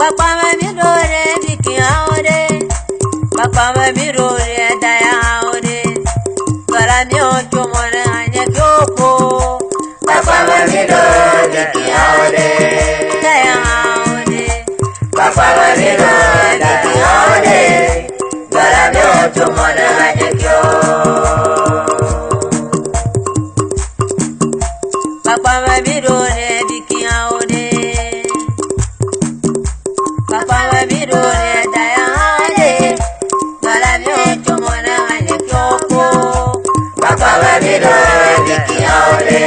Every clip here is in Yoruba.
Papa mami dore biki aore. Papa mami dore daya aore. Para mi ocho mora anya kyoko. Papa mami dore biki aore. Daya aore. Papa mami dore biki aore. Para mi ocho mora anya kyoko. Papa mami dore biki aore. Papa mami dore daya aore. Para mi ocho mora anya kyoko. Papa mami dore biki aore.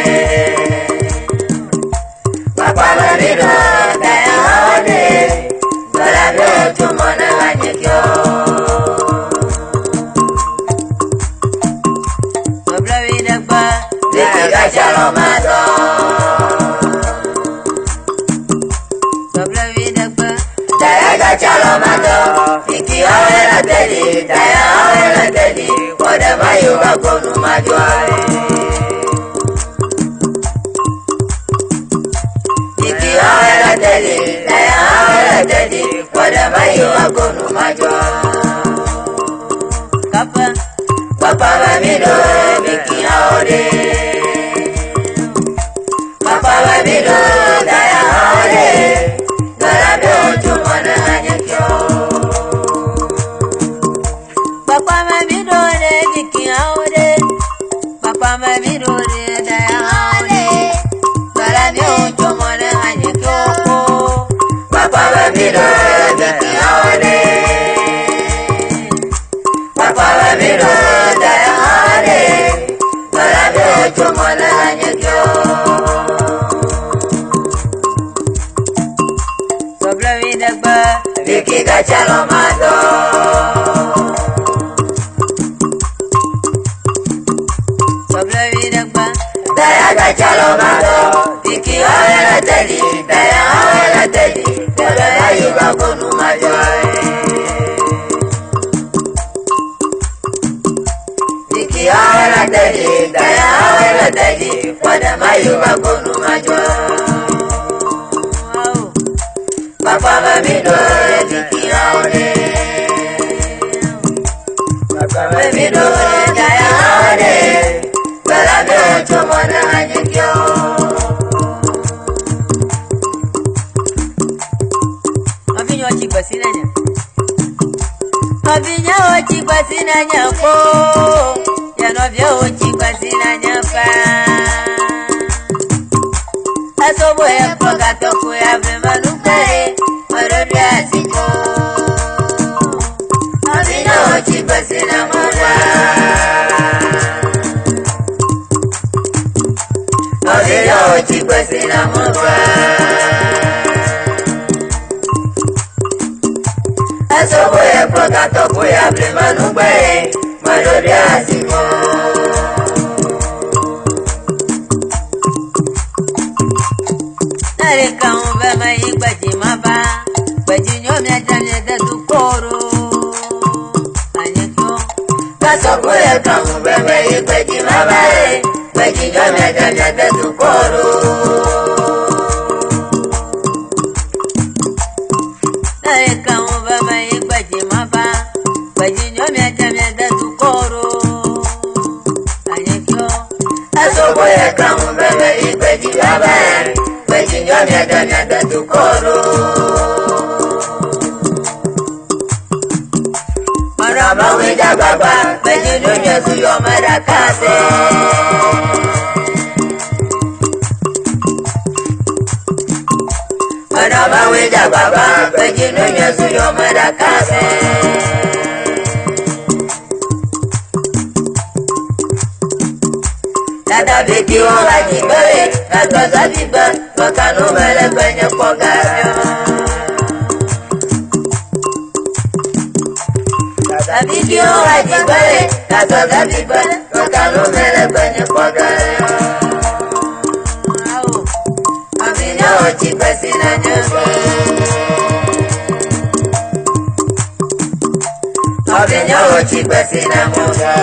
Papa mami dore daya aore. Para mi ocho mora anya kyoko. Sobra vida ba. Biki gachalo mato. Sobra vida ba. Daya gachalo mato. Biki awela tedi. Daya awela tedi. Wada mayu bakonu majwai. Biki awela tedi. Daya awela tedi. Wada mayu bakonu majwai. Kapa. Papa mami dore biki aore. Papa mami dore daya aore. Dora mi ocho mwana anya kyo. Papa mami dore biki aore. Papa mami dore daya aore. Para mi ocho mwana anya kyoko. Papa mami dore biki aore. Papa mami dore daya aore. Dora mi ocho mwana anya kyo. Sobra vida ba. Biki gachalo mato. Sobra vida ba. Daya gachalo mato. Biki awela tedi. Daya awela tedi. Dora mayu bakonu majwai. Biki awela tedi. Daya awela tedi. Wada mayu bakonu majwai. Wow. Papa mami dore biki aore. Papa mami dore daya aore. Dora mi ocho mwana anya kyo. Abinya ochi basina nya. Abinya ochi basina nya po. Ya no vya ochi basina nya pa. Asobo ya proga toku ya vrema nukai. Marori asiko. Abinya ochi basina mwana. Abinya ochi basina mwana. Asobo ya proga toku ya vrema nukai. Marori asiko. Nare kaumbe mai gbaji maba. Gbaji nyomi ajanye de tu koro. Anyekyo. Kasobo ya kamu bebe ikweji mabae. Kweji jome jame de tukoro. Nare kaumbe mai gbaji maba. Gbaji nyomi ajanye de tu koro. Anyekyo. Kasobo ya kamu bebe ikweji mabae. Kweji jome jame de tukoro. Marama wija baba. Kweji dunye suyo marakase. Marama wija baba. Kweji dunye suyo marakase. Dada biki wala jibere. Katoza biba. Wakanu mele kwenye kwa gavyo. Abiki oha jibale, katoza bibale, wakanu mele kwenye kwa gavyo. Abinya ochi pasina nyogo. Abinya ochi pasina moga.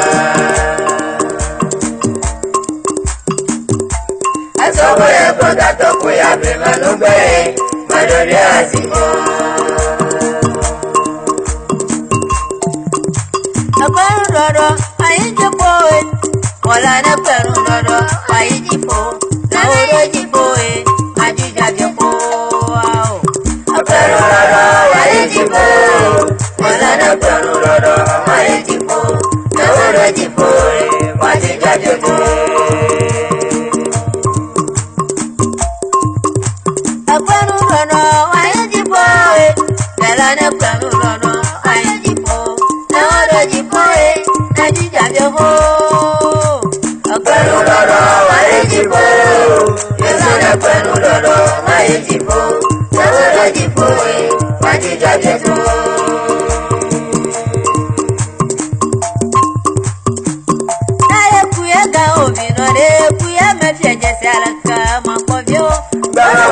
Asobo ya proga toku ya prima nube. Madori asiko. nono ayo jipo dela ne kwenu nono ayo jipo na oro jipo na jijabio ho kwenu nono ayo jipo dela ne kwenu nono ayo jipo na oro jipo na jijabio ho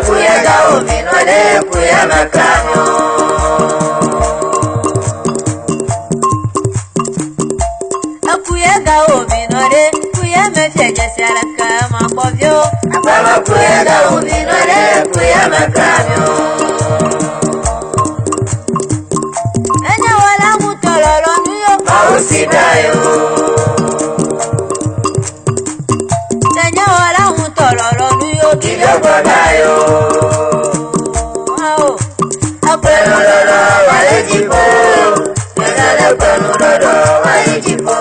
kuyega uminore kuya makanyo akuyega uminore kuya mefeje saraka mapovyo baba kuyega uminore kuya makanyo enya wala mutololo nuyo mausidayo enya wala mutololo nuyo kidogo dayo kwenu nono ayo jipo dela ne kwenu nono ayo jipo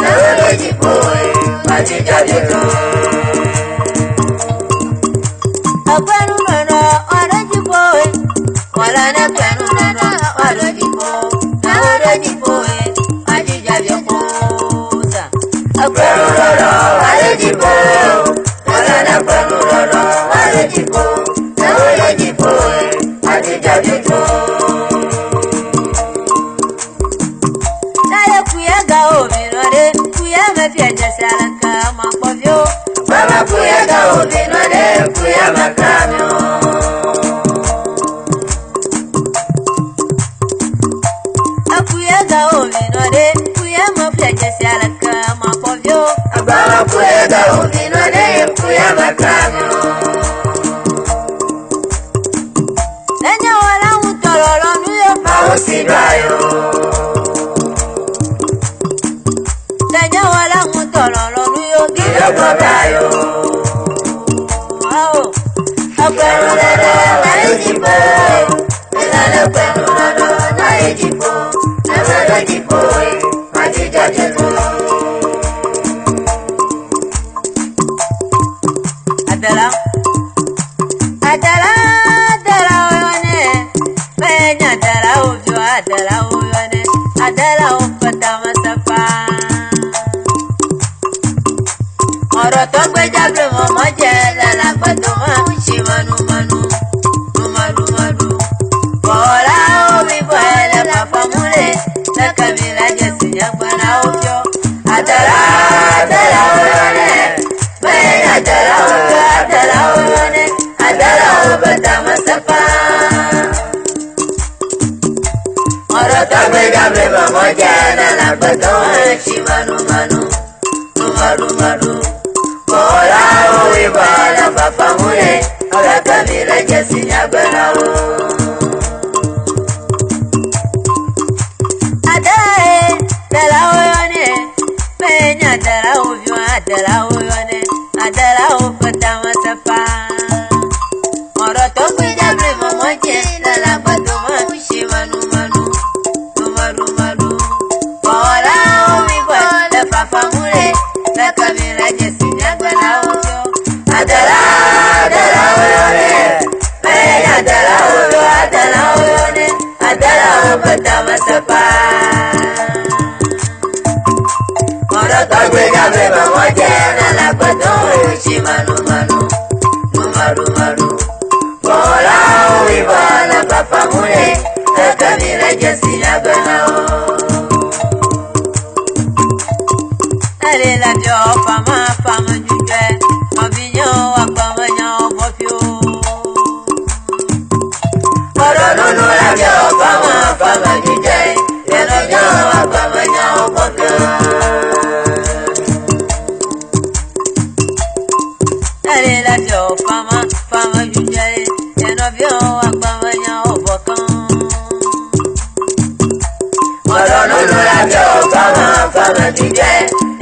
na oro jipo na jijabio ho akwenu nono oro jipo wala ne kwenu nono oro jipo na oro jipo ajijabio ho kwenu nono ayo jipo dela ne kwenu nono ayo jipo na oro jipo ajijabio ho naye kuyega uminore kuya mefeje saraka mapovyo baba kuyega uminore kuya makanyo akuyega uminore kuya mefeje saraka mapovyo baba kuyega uminore kuya makanyo enya wala mutololo nuyo mausidayo enya wala mutololo nuyo kidogo dayo kwenu nono ayo jipo dela ne kwenu nono ayo jipo na oro jipo na jijabio ho adala adala adala oyone penya adala ovyo adala oyone adala opata masapa oro to gbejabre momo je lala gbadoma shi manu manu manu manu bola obi boele mafamule la kamila jesi nyambana ovyo adala adala oyone penya adala ovyo adala oyone adala opata masapa oro to gbejabre momo je lala gbadoma shi manu manu manu manu bola obi boele mafamule la kamila jesi nyambana adala adala oyone penya adala ovyo adala oyone adala opata masapa oro to gbejabre momo je lala gbadoma shi manu manu manu manu bola obi boele mafamule la kamila jesi nyambana ovyo adala adala oyone penya adala ovyo adala oyone adala opata masapa oro to gbejabre momo je lala gbadoma shi manu manu manu manu bola obi boele mafamule la kamila jesi nyambana ale la bio fama fama juje mabinyo akama nya obofio oro nono la bio fama fama juje yeno nyo akama nya obofio ale la bio fama fama juje eno bio akama nya obokan oro nono la bio fama fama juje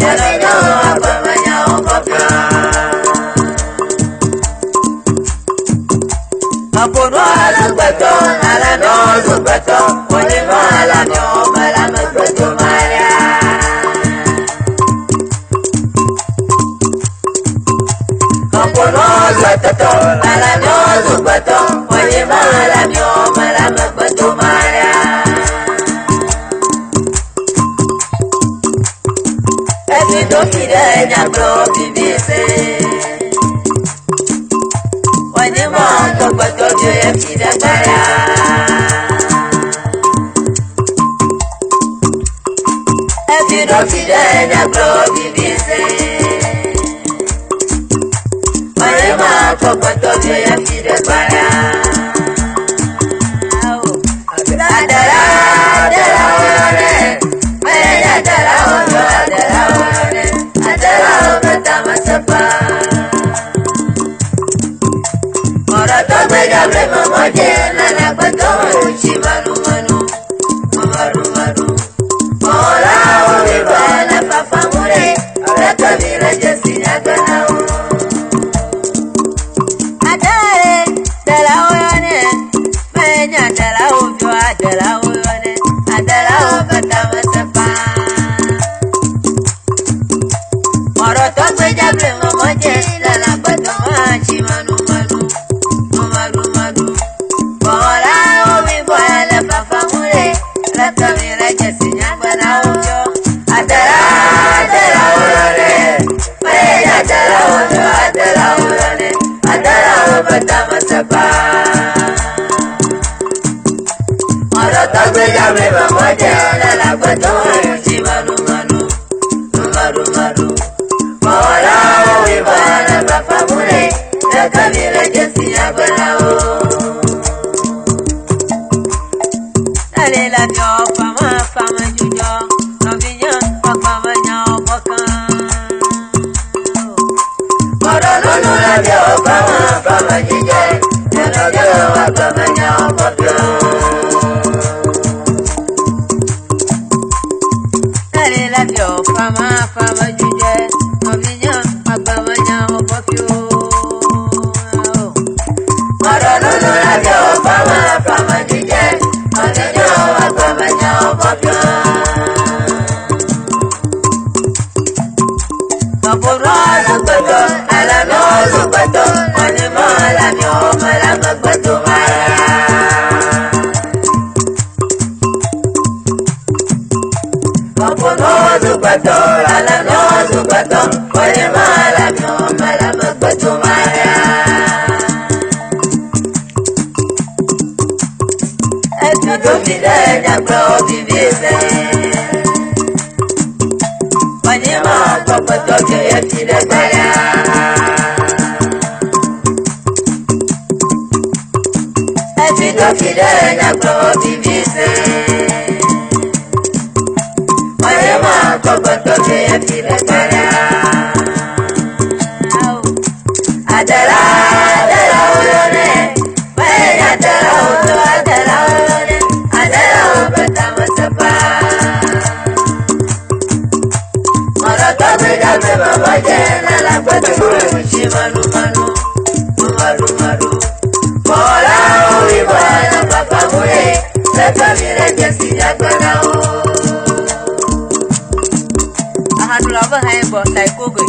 yeno nyo akama nya obofio apono ala Zugbato, ala no zugbato, wale mo ala no mala magbato maya. Kampo no zugbato, ala no zugbato, wale mo Tito fidenya bro bibise Marema kokoto vya fide para Adara ore Maya adara ore Adara betama sepa Moroto bejabre mamoje Nana koto uchi manu manu Maru maru Mola ubibana papamure Rata vila jesinya kanao Adare Dala uyone Menya dala ubyo Adala uyone Adala ubatama sepa Moroto bejabre mamoje Nana koto machi manu manu Maru maru Mola ubibana papamure Rata vila jesinya kanao Adara urane Maya adara urane Adara betama sepa Moroto bejabre mamoje Nana koto uchi manu manu Maru maru Mola ubibana papamure Rata vila jesinya kanao Dale la vio fama jujo No vinya fama nyao bokan Morono no la vio fama jujo No vio fama nyao bokan Dale la vio fama jujo No vinya fama nyao bokan Morono no la vio fama jujo Fidenya bro bibise Marema kokoto vya fide para Adara urane Maya adara urane Adara betama sepa Moroto bejabre mamoje Nana koto uchi manu manu Maru maru Mola ubibana papamure Rata vila jesinya kanao Ahadulava haimbo saikugwe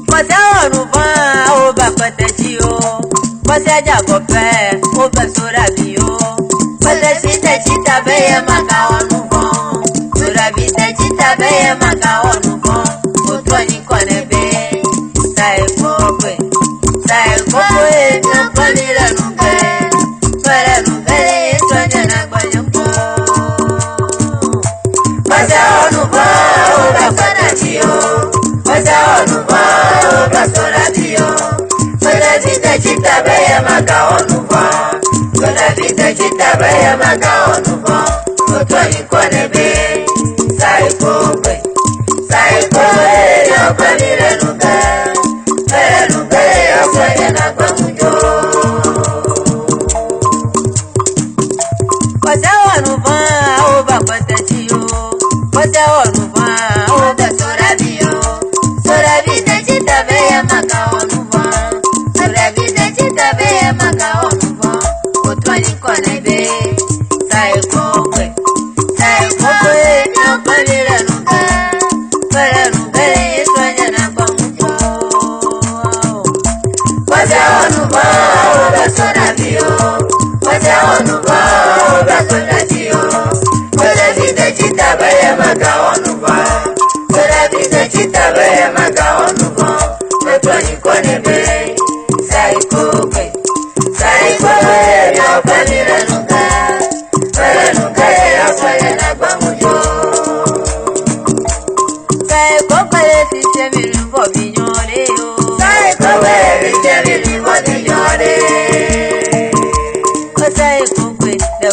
Kwase onufa oba kwatachio Kwase ajakope oba surabio Kwase chita beye maka onufo Surabite chita beye maka onufo Otwani konebe Saikugwe Nakolila nuke Para nuke Sonya na kwanyuko Kwase onufa oba kwatachio Kwase onufa oba surabio Surabite chita beye maka onufo Surabite chita beye maka onufo Otwani konebe Saikugwe Nakolila nuke Para nuke Sonya na kwanyuko Kwase onufa oba kwatachio Kwase onufa oba surabio Surabite chita beye maka onufa Surabite chita beye maka onufa Otwani konebe Saikugwe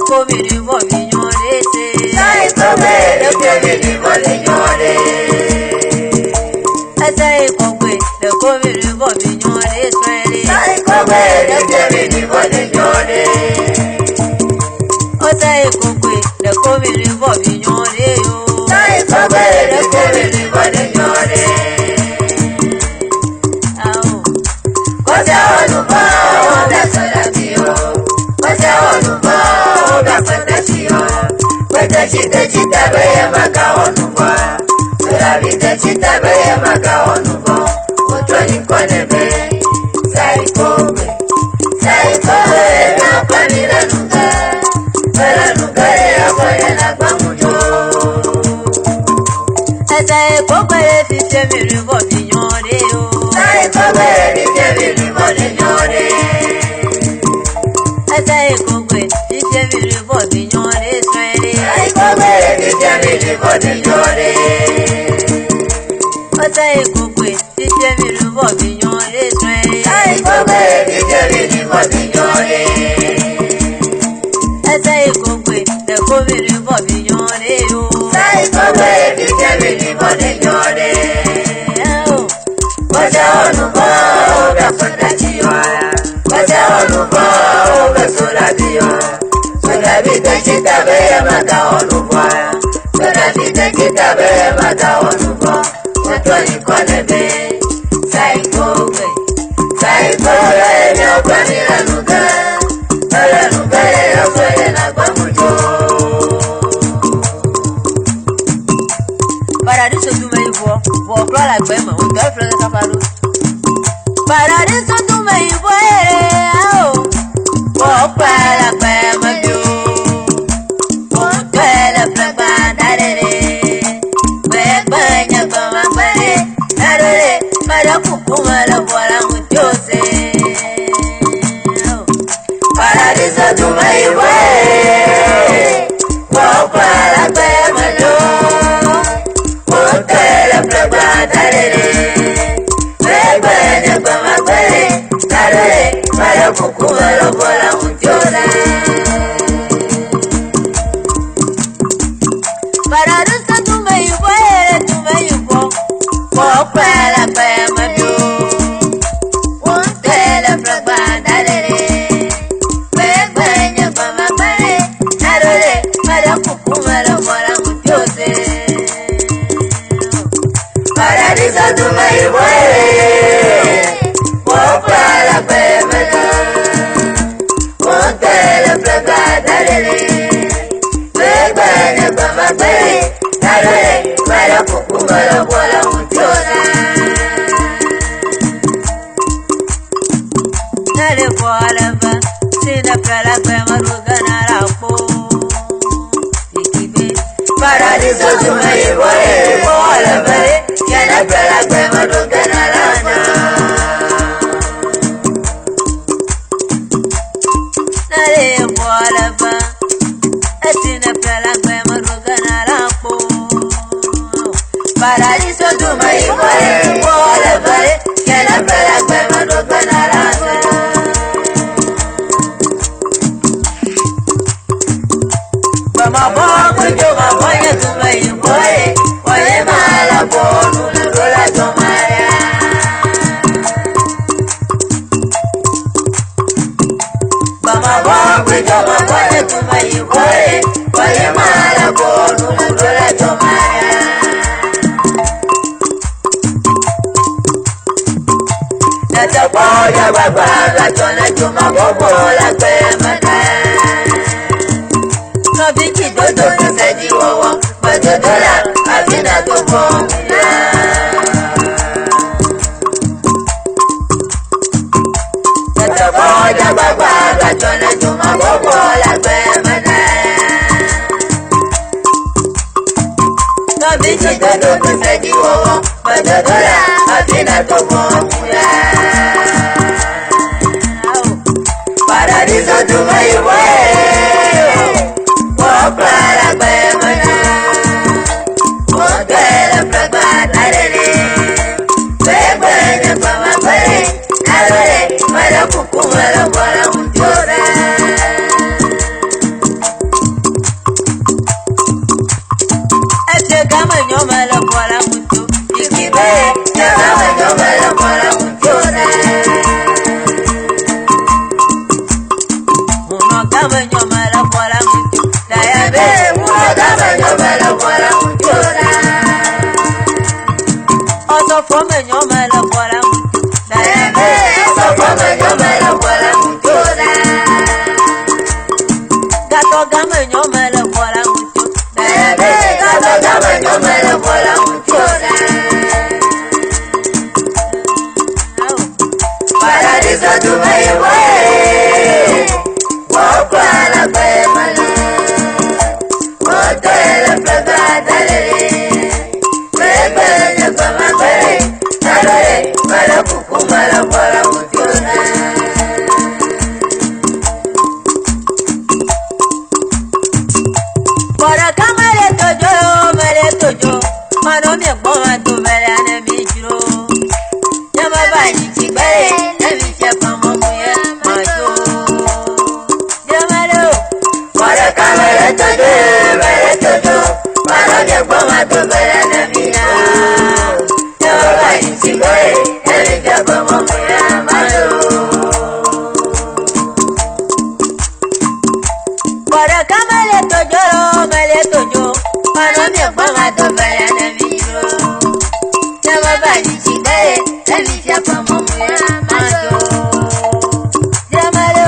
comiri vo vignore se. Sai come le comiri vo vignore. Sai come le comiri vo vignore se. Sai come le comiri vo vignore. Sai come le comiri vo vignore yo. Sai come le comiri vo vignore. Cosa onu ba oga solabio. Cosa onu ba oga fantasio. Kweta chita baya maka onu ba. Solabita chita baya maka onu ba. Otoni konebe. Sai kobe na panira nuka. Para nuka ya boya na pamujo. Sai kobe fiche mirivo vignore yo. Sai kobe fiche mirivo vignore. Sai kobe fiche mirivo vignore swere. Sai kobe fiche mirivo vignore. Sai kobe fiche mirivo vignore swere. Sai kobe fiche mirivo vignore. Sai kobe le comirivo vignore yo. Sai kobe fiche mirivo vignore. Cosa onu ba oga fantasio. Cosa onu ba oga solabio. Solabita chita baya maka onu ba. Solabita chita baya maka onu ba. Otoni konebe. Sai kobe no panira nuka. Ala nuka ya fere na pamujo. Paradiso tu me ivo, vo kro la gbe mo, o to fre na safaro. Paradiso tu me ivo o. Vo pa la gbe mo jo. Vo to la fre ba darere. Be ba nya ba ma pare. Darere, para kuku ma la bola mu jose. Paradiso tu me ivo vo pa la gbe mo jo. Paradiso tu me ivo, vo pa la gbe mo jo. Vo to la fre ba darere. Be ba nya ba ma pare. Darere, para kuku ma la bola mu jose. Paradiso tu me ivo vo pa la gbe mo jo. Vo to la fre ba darere. Be ba nya ba ma pare. Darere, para kuku ma la bola mu jose. Nare bola ba, sina pra gbe mo ruga na ra po. Ikibe Paradiso tu me ivo la vere. Yana pra la gbe mo ruga na ra na. nare bola ba, sina pra gbe mo ruga na ra po. Paradiso tu me ivo la vere. Yana pra la gbe mo ruga na ra na. Mama bo kujo ma boya tu me ivo Oye mala bonu na rola tomaya. Mama bongo joma boya tu me ivo Oye mala bonu na rola tomaya. Nata boya baba ratona joma bobo la pemana. Kabiki dodo kasedi wowo badodola abina to bomuna. Nata boya baba ratona joma bobo la pemana. Kabiki dodo kasedi wowo badodola abina to bomuna. Paradiso tu me ivo para gbe mo jo. Mo te la pra ba darere. Be gbe nya pa ma pare. Darere, para kuku ma la bola mu jora. Mano mi gboma to bere na mi juro. Nyama ba ni ti bere na mi se pamo muye majo. Jamalo. Mara kamere todo. Mano mi gboma to bere na mi juro. Nyama ba ni ti bere na mi se pamo muye majo. Mara kamere todo. Mano mi gboma to bere na mi juro. Nyama ba ni ti bere na mi se pamo muye majo. Jamalo.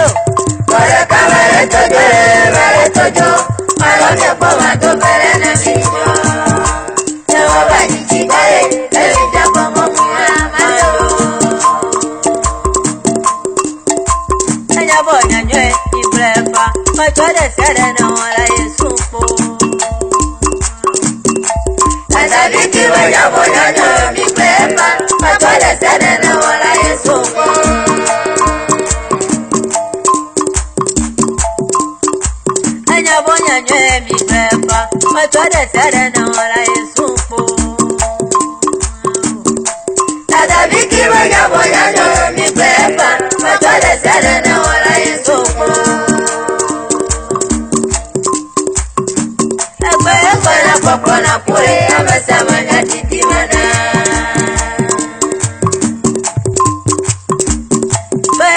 Mara kamere todo. Mano mi gboma to bere na mi juro. Nyama ba ni ti bere na mi se pamo muye majo. Anya bo nya nywe ibrefa. Ma chode sere na wala Yesu po. Asa biki wanya bonya nyo mi kwepa. Matwale sene na wala Yesu po. Anya bo nya nywe ibrefa. Ma chode sere na wala Yesu po. Asa biki wanya bonya nyo mi kwepa. Matwale sene na wala Yesu po. Egbe na popo na kure amesema nyatiti mana.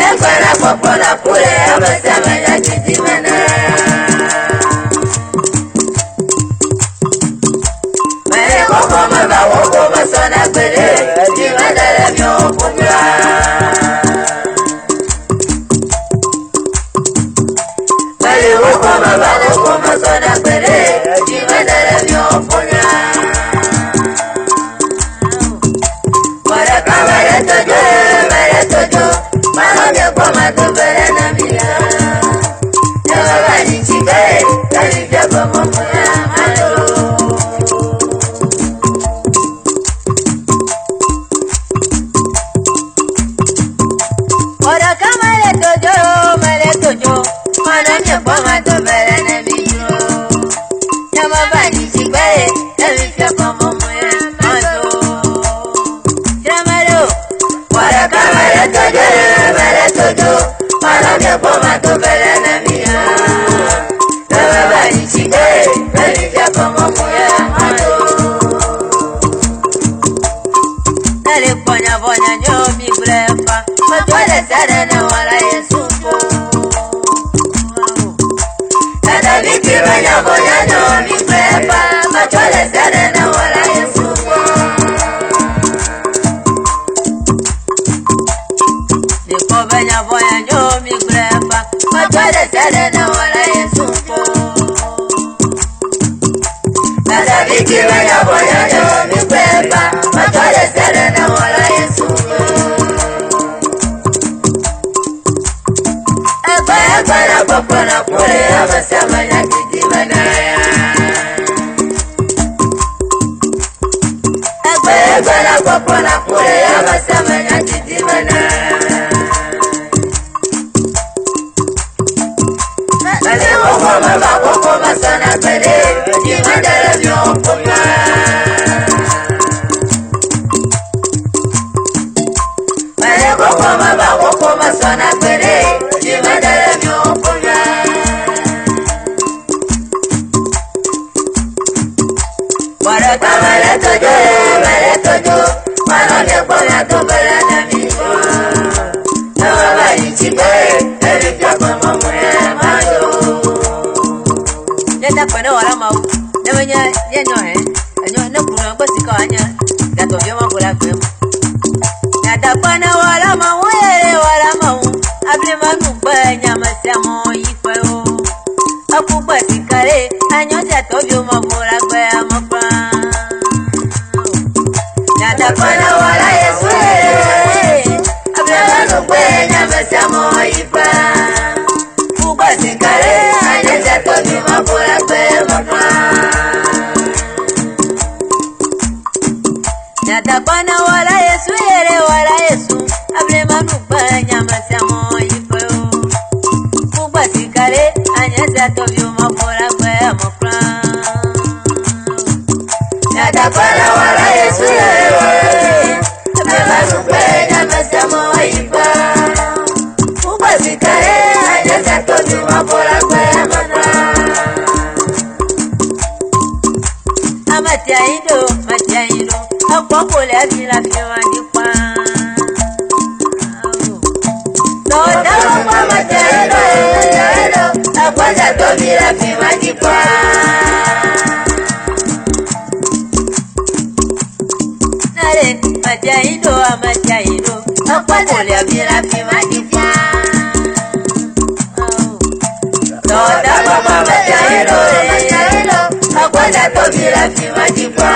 Egbe na popo na kure amesema nyatiti mana. Mere koko maba woko masona kwele. Jimadere myo kumla. Mere koko maba woko masona kwele. Jimadere myo kumla. Mara kamere todo. Mano mi gboma to bere na mi ya. Nyama ba ni ti bere na mi se pamo muye majo. Mara kamere todo. Mano mi gboma to bere na mi juro. Nyama ba ni ti bere na mi se pamo muye majo. Jamalo. Mara kamere todo. Mano mi gboma to bere na mi ya. Nyama ba ni ti bere na mi se pamo muye majo. Nale bonya nyo mi brefa. Matwale sere na wala Yesu po. Asa biki wanya bonya nyo mi kwepa. Matwale sere na wala Yesu po. Niko benya bonya nyo mi brefa. Matwale sere na wala Yesu po. Asa biki wanya bonya nyo mi kwepa. Matwale sere na wala Yesu po. Egbe na popo na kure amesema nyatiti mana. Egbe na popo na kure amesema nyatiti mana. Mane woko maba woko masona kwele. Jimadere myo kumla. Mane woko maba woko masona kwele. Jimadere myo kumla. Mara kamere todo. Mano mi gboma to bere na mi juro. Nyama ba ni ti bere na mi se pamo muye majo. Nenda kwene wala mau. Nemenya yenyo he. Enyo ne kuna ngosi ka anya. Gato byo mabula kwemo. Nenda kwene wala mau wala mau. Able manu banya masamo ifeo. Akubwa sikare anyo jato byo mabula kwemo kwa. Nenda kwene wala Yesu. Able manu banya masamo ifeo. Kubwa sikare anyo jato byo mabula kwemo kwa. Nenda kwene wala Yesu. Able manu banya masamo ifeo. Kubwa sikare anyo jato byo mabula kwemo kwa. Nenda kwene wala anyeza tobi mabola kwe mata. Matiaido, akwapole avila fiwandikwa. Toda mwa matiaido, akwaza tobi la fiwandikwa. Nare, Matiaido, akwapole avila fiwandikwa. Toda mwa matiaido, akwaza tobi la fiwandikwa.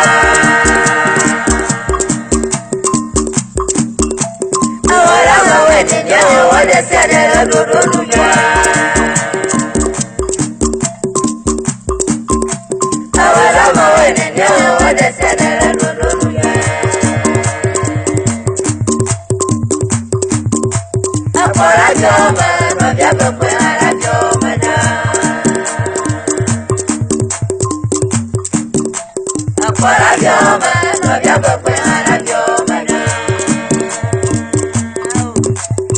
Awala mawene nyawo wade sadala dodonuja. Awala mawene nyawo wade sadala dodonuja. Akola joma, nobya bakwe ala joma na. Akola joma, nobya bakwe ala joma na.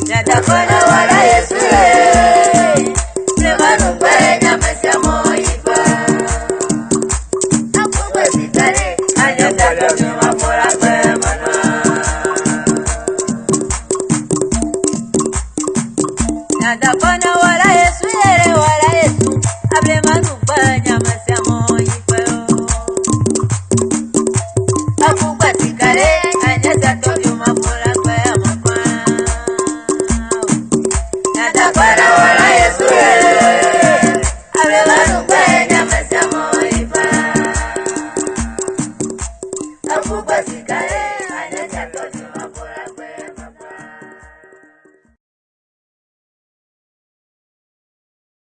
Nadakona wala Yesu Premanu kwenya masamo iba. Akubwe sitare anyata tobi mabola kwe mana. Nadakona wala Yesu Premanu kwenya masamo iba. Akubwe sitare Anyata tobi mabola kwe mana. Nadakona wala Yesu Premanu kwenya masamo iba. Akubwe sitare